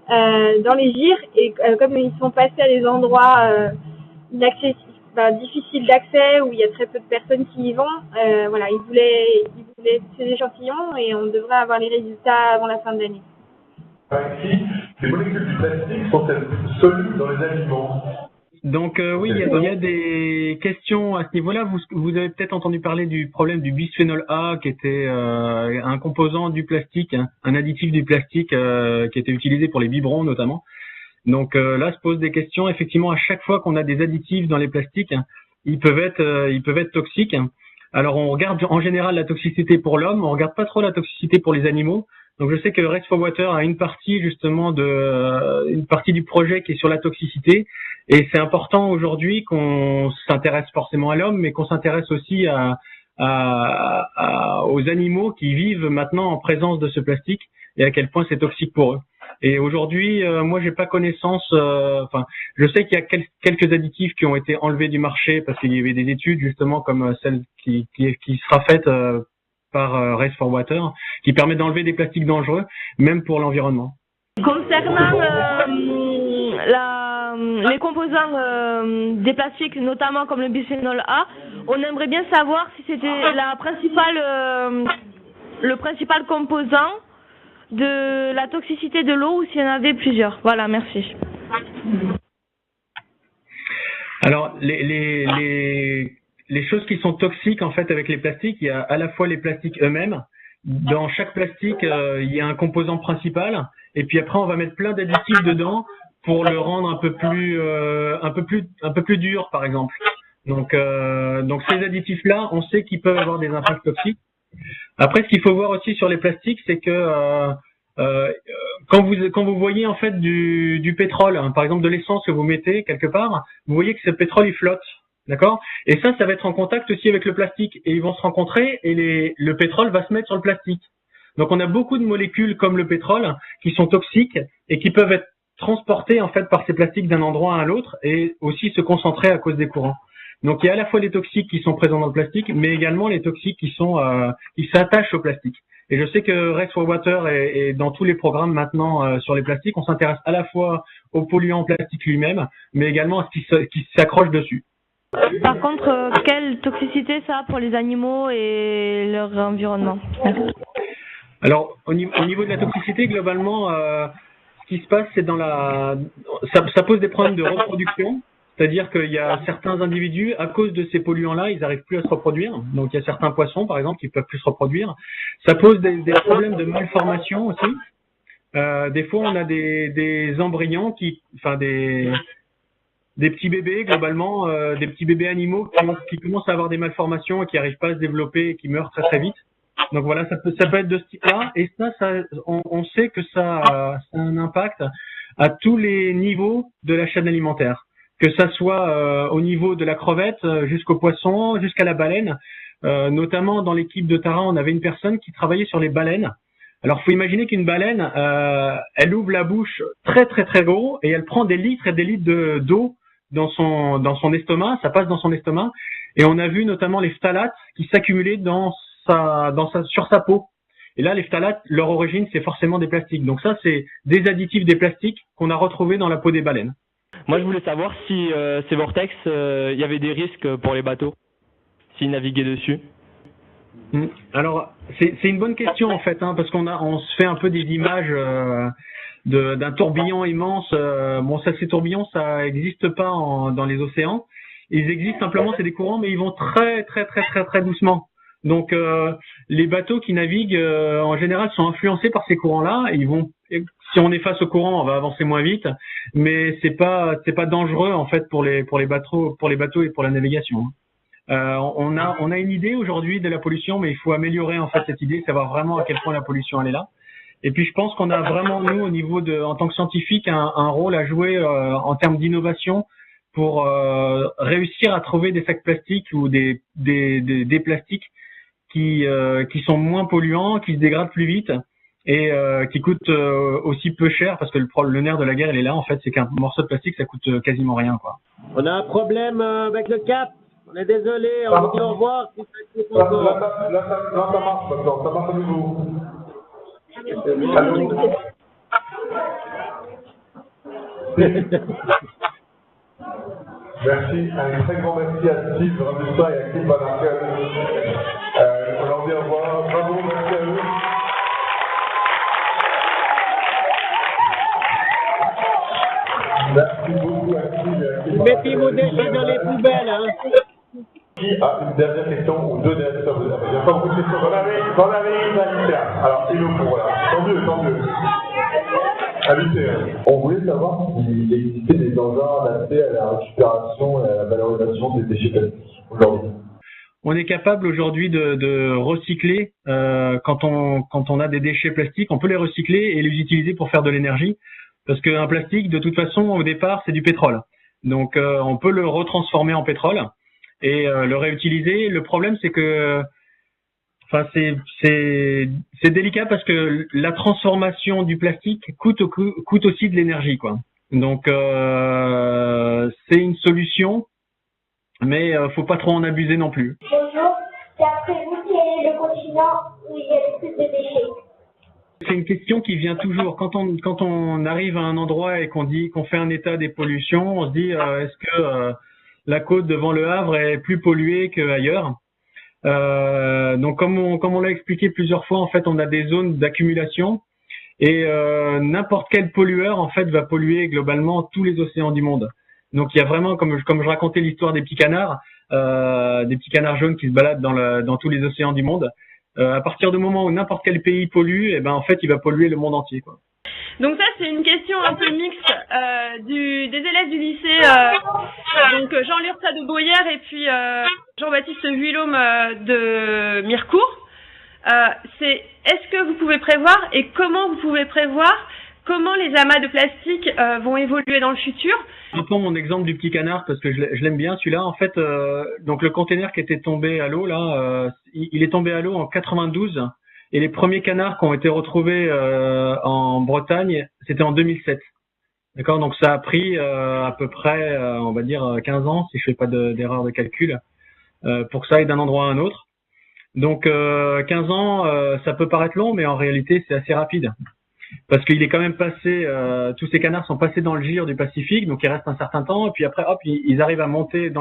dans les gyres, et comme ils sont passés à des endroits difficiles d'accès, où il y a très peu de personnes qui y vont, ils voulaient ces échantillons, et on devrait avoir les résultats avant la fin de l'année. Les molécules du plastique sont-elles solubles dans les aliments? Donc oui, il y a des questions à ce niveau-là. Vous avez peut-être entendu parler du problème du bisphénol A, qui était un composant du plastique, un additif du plastique qui était utilisé pour les biberons notamment. Donc là se posent des questions. Effectivement, à chaque fois qu'on a des additifs dans les plastiques, ils peuvent être toxiques. Alors on regarde en général la toxicité pour l'homme, on regarde pas trop la toxicité pour les animaux. Donc je sais que Race for Water a une partie du projet qui est sur la toxicité, et c'est important aujourd'hui qu'on s'intéresse forcément à l'homme, mais qu'on s'intéresse aussi aux animaux qui vivent maintenant en présence de ce plastique, et à quel point c'est toxique pour eux. Et aujourd'hui, moi j'ai pas connaissance, je sais qu'il y a quelques additifs qui ont été enlevés du marché parce qu'il y avait des études justement comme celle qui sera faite par Race for Water, qui permet d'enlever des plastiques dangereux, même pour l'environnement. Concernant les composants des plastiques, notamment comme le bisphénol A, on aimerait bien savoir si c'était le principal composant de la toxicité de l'eau ou s'il y en avait plusieurs. Voilà, merci. Alors, les choses qui sont toxiques en fait avec les plastiques, il y a à la fois les plastiques eux-mêmes. Dans chaque plastique, il y a un composant principal, et puis après on va mettre plein d'additifs dedans pour le rendre un peu plus dur, par exemple. Donc ces additifs-là, on sait qu'ils peuvent avoir des impacts toxiques. Après, ce qu'il faut voir aussi sur les plastiques, c'est que quand vous voyez en fait du pétrole, par exemple de l'essence que vous mettez quelque part, vous voyez que ce pétrole il flotte. D'accord? Et ça va être en contact aussi avec le plastique, et ils vont se rencontrer, et le pétrole va se mettre sur le plastique. Donc on a beaucoup de molécules comme le pétrole qui sont toxiques et qui peuvent être transportées en fait par ces plastiques d'un endroit à l'autre, et aussi se concentrer à cause des courants. Donc il y a à la fois les toxiques qui sont présents dans le plastique, mais également les toxiques qui s'attachent au plastique. Et je sais que Race for Water est dans tous les programmes maintenant sur les plastiques, on s'intéresse à la fois au polluant plastique lui-même, mais également à ce qui s'accroche dessus. Par contre, quelle toxicité ça a pour les animaux et leur environnement? Alors, au niveau de la toxicité, globalement, ce qui se passe, c'est ça pose des problèmes de reproduction. C'est-à-dire qu'il y a certains individus, à cause de ces polluants-là, ils n'arrivent plus à se reproduire. Donc, il y a certains poissons, par exemple, qui peuvent plus se reproduire. Ça pose des problèmes de malformation aussi. Des fois, on a des embryons des petits bébés, globalement, des petits bébés animaux qui commencent à avoir des malformations et qui n'arrivent pas à se développer et qui meurent très très vite. Donc voilà, ça peut être de ce type-là. Et on sait que ça a un impact à tous les niveaux de la chaîne alimentaire. Que ça soit au niveau de la crevette jusqu'au poisson, jusqu'à la baleine. Notamment dans l'équipe de Tara, on avait une personne qui travaillait sur les baleines. Alors, faut imaginer qu'une baleine, elle ouvre la bouche très très très gros et elle prend des litres et des litres d'eau dans son estomac, ça passe dans son estomac, et on a vu notamment les phtalates qui s'accumulaient sur sa peau. Et là, les phtalates, leur origine, c'est forcément des plastiques. Donc ça, c'est des additifs des plastiques qu'on a retrouvés dans la peau des baleines. Moi, je voulais savoir si ces vortex, il y avait des risques pour les bateaux, s'ils naviguaient dessus. Alors, c'est une bonne question en fait, parce on se fait un peu des images d'un tourbillon immense. Ces tourbillons, ça n'existe pas dans les océans. Ils existent simplement, c'est des courants, mais ils vont très très très très très doucement. Donc, les bateaux qui naviguent en général sont influencés par ces courants-là. Si on est face au courant, on va avancer moins vite, mais c'est pas dangereux en fait pour les bateaux et pour la navigation. On a une idée aujourd'hui de la pollution, mais il faut améliorer en fait cette idée, savoir vraiment à quel point la pollution elle est là. Et puis je pense qu'on a vraiment nous au niveau en tant que scientifique un rôle à jouer en termes d'innovation pour réussir à trouver des sacs plastiques ou des plastiques qui sont moins polluants, qui se dégradent plus vite et qui coûtent aussi peu cher, parce que le nerf de la guerre il est là en fait, c'est qu'un morceau de plastique ça coûte quasiment rien quoi. On a un problème avec le cap. On est désolé, on vous dit au revoir. Là, ça marche maintenant, ça marche à nouveau. Merci, un très grand merci à Steve Rabusta et à Kim Van Arkel. On leur dit au revoir, bravo, merci à eux. Merci beaucoup à Steve et à Kim. Mettez vos déchets dans les poubelles, hein. Qui a une dernière question ou deux dernières questions? Il n'y a pas beaucoup de questions. J'en avais une à l'ITER. Alors, il nous faut, voilà. Tant mieux. À l'ITER. On voulait savoir s'il existait des engins adaptés à la récupération et à la valorisation des déchets plastiques aujourd'hui. On est capable aujourd'hui de recycler quand on a des déchets plastiques, on peut les recycler et les utiliser pour faire de l'énergie, parce qu'un plastique de toute façon au départ c'est du pétrole. Donc on peut le retransformer en pétrole et le réutiliser. Le problème c'est que c'est délicat parce que la transformation du plastique coûte aussi de l'énergie quoi. Donc c'est une solution, mais faut pas trop en abuser non plus. Bonjour, d'après vous, quel est le continent où il y a le plus de déchets? C'est une question qui vient toujours. Quand on arrive à un endroit et qu'on fait un état des pollutions, on se dit est-ce que la côte devant le Havre est plus polluée qu'ailleurs? Donc comme on l'a expliqué plusieurs fois, en fait, on a des zones d'accumulation et n'importe quel pollueur en fait va polluer globalement tous les océans du monde. Donc il y a vraiment, comme je racontais l'histoire des petits canards jaunes qui se baladent dans tous les océans du monde. À partir du moment où n'importe quel pays pollue, et ben en fait il va polluer le monde entier quoi. Donc ça c'est une question un peu mixte des élèves du lycée, donc Jean Lursa de Boyères et puis Jean-Baptiste Vuillaume de Mirecourt. Est-ce que vous pouvez prévoir et comment vous pouvez prévoir comment les amas de plastique vont évoluer dans le futur? Je prends mon exemple du petit canard parce que je l'aime bien celui-là. En fait, donc le container qui était tombé à l'eau là, il est tombé à l'eau en 92 et les premiers canards qui ont été retrouvés en Bretagne, c'était en 2007. D'accord, donc ça a pris à peu près, on va dire 15 ans si je fais pas d'erreur de calcul, pour que ça aille d'un endroit à un autre. Donc 15 ans, ça peut paraître long, mais en réalité c'est assez rapide. Parce qu'il est quand même passé, tous ces canards sont passés dans le gire du Pacifique, donc il reste un certain temps, et puis après, hop, ils arrivent à monter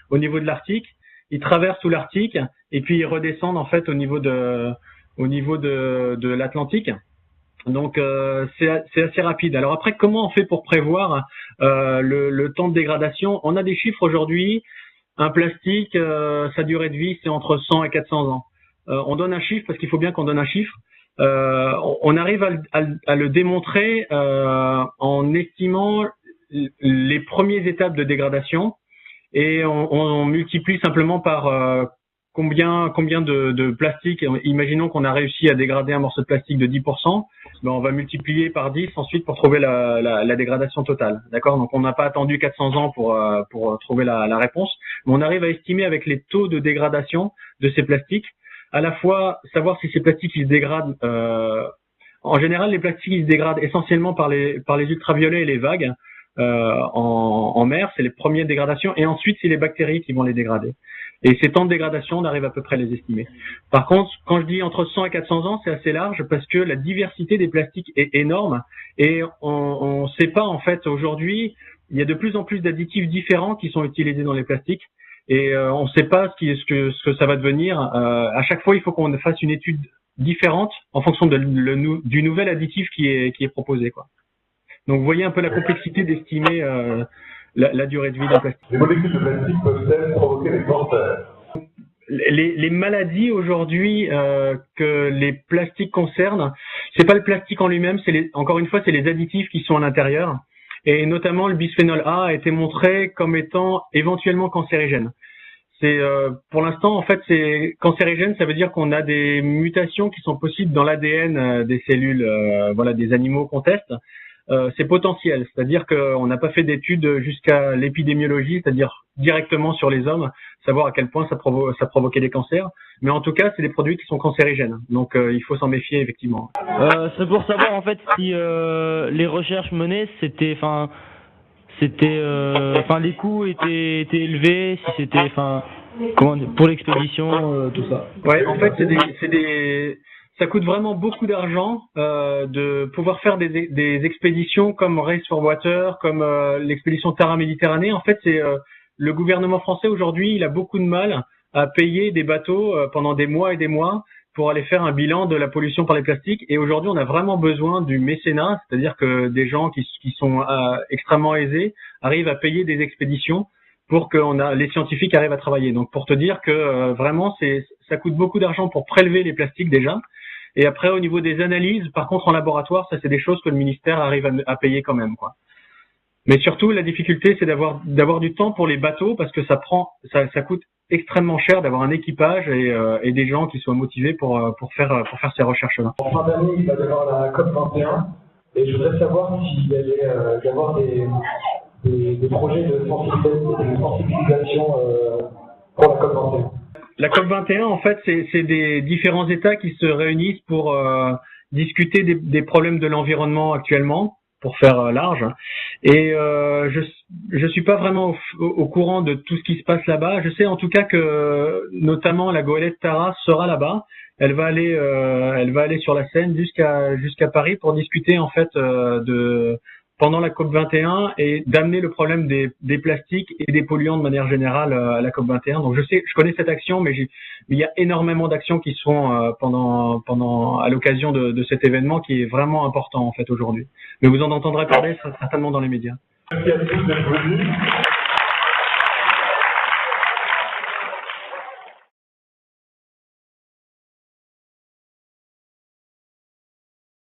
au niveau de l'Arctique, ils traversent tout l'Arctique, et puis ils redescendent en fait au niveau de l'Atlantique. Donc c'est assez rapide. Alors après, comment on fait pour prévoir le temps de dégradation? On a des chiffres aujourd'hui. Un plastique, sa durée de vie, c'est entre 100 et 400 ans. On donne un chiffre parce qu'il faut bien qu'on donne un chiffre. On arrive à le démontrer en estimant les premières étapes de dégradation et on multiplie simplement par combien de plastique. Imaginons qu'on a réussi à dégrader un morceau de plastique de 10%, ben on va multiplier par 10 ensuite pour trouver la dégradation totale. D'accord? Donc on n'a pas attendu 400 ans pour trouver la réponse, mais on arrive à estimer avec les taux de dégradation de ces plastiques à la fois savoir si ces plastiques ils se dégradent. En général, les plastiques ils se dégradent essentiellement par les ultraviolets et les vagues en mer, c'est les premières dégradations, et ensuite c'est les bactéries qui vont les dégrader. Et ces temps de dégradation, on arrive à peu près à les estimer. Par contre, quand je dis entre 100 et 400 ans, c'est assez large parce que la diversité des plastiques est énorme et on sait pas en fait aujourd'hui, il y a de plus en plus d'additifs différents qui sont utilisés dans les plastiques. Et on ne sait pas ce que ça va devenir. À chaque fois, il faut qu'on fasse une étude différente en fonction du nouvel additif qui est proposé, quoi. Donc, vous voyez un peu la complexité d'estimer la durée de vie d'un plastique. Les molécules de plastique peuvent-elles provoquer des cancers? Les maladies aujourd'hui que les plastiques concernent, c'est pas le plastique en lui-même, encore une fois, c'est les additifs qui sont à l'intérieur. Et notamment, le bisphénol A a été montré comme étant éventuellement cancérigène. pour l'instant, en fait, c'est cancérigène. Ça veut dire qu'on a des mutations qui sont possibles dans l'ADN des cellules, voilà, des animaux qu'on teste. C'est potentiel, c'est-à-dire qu'on n'a pas fait d'études jusqu'à l'épidémiologie, c'est-à-dire directement sur les hommes, savoir à quel point ça provoquait des cancers. Mais en tout cas, c'est des produits qui sont cancérigènes, donc il faut s'en méfier effectivement. C'est pour savoir en fait si les recherches menées, les coûts étaient élevés, si c'était, pour l'expédition, tout ça. Ouais, en fait, ça coûte vraiment beaucoup d'argent de pouvoir faire des expéditions comme Race for Water, comme l'expédition Terra Méditerranée. En fait, c'est le gouvernement français aujourd'hui, il a beaucoup de mal à payer des bateaux pendant des mois et des mois pour aller faire un bilan de la pollution par les plastiques. Et aujourd'hui, on a vraiment besoin du mécénat, c'est-à-dire que des gens qui sont extrêmement aisés arrivent à payer des expéditions pour que les scientifiques arrivent à travailler. Donc, pour te dire que vraiment, ça coûte beaucoup d'argent pour prélever les plastiques déjà. Et après, au niveau des analyses, par contre, en laboratoire, ça, c'est des choses que le ministère arrive à payer quand même, quoi. Mais surtout, la difficulté, c'est d'avoir du temps pour les bateaux parce que ça coûte extrêmement cher d'avoir un équipage et des gens qui soient motivés pour faire ces recherches-là. En fin d'année, il va y avoir la COP21 et je voudrais savoir s'il y allait y avoir des projets de sensibilisation pour la COP21. La COP21, en fait, c'est des différents États qui se réunissent pour discuter des problèmes de l'environnement actuellement, pour faire large. Et je suis pas vraiment au courant de tout ce qui se passe là-bas. Je sais en tout cas que notamment la goélette Tara sera là-bas. Elle va aller sur la Seine jusqu'à Paris pour discuter en fait pendant la COP21 et d'amener le problème des plastiques et des polluants de manière générale à la COP21. Donc je connais cette action, mais il y a énormément d'actions qui se font à l'occasion de cet événement qui est vraiment important en fait aujourd'hui. Mais vous en entendrez parler certainement dans les médias. Merci à tous d'être venus.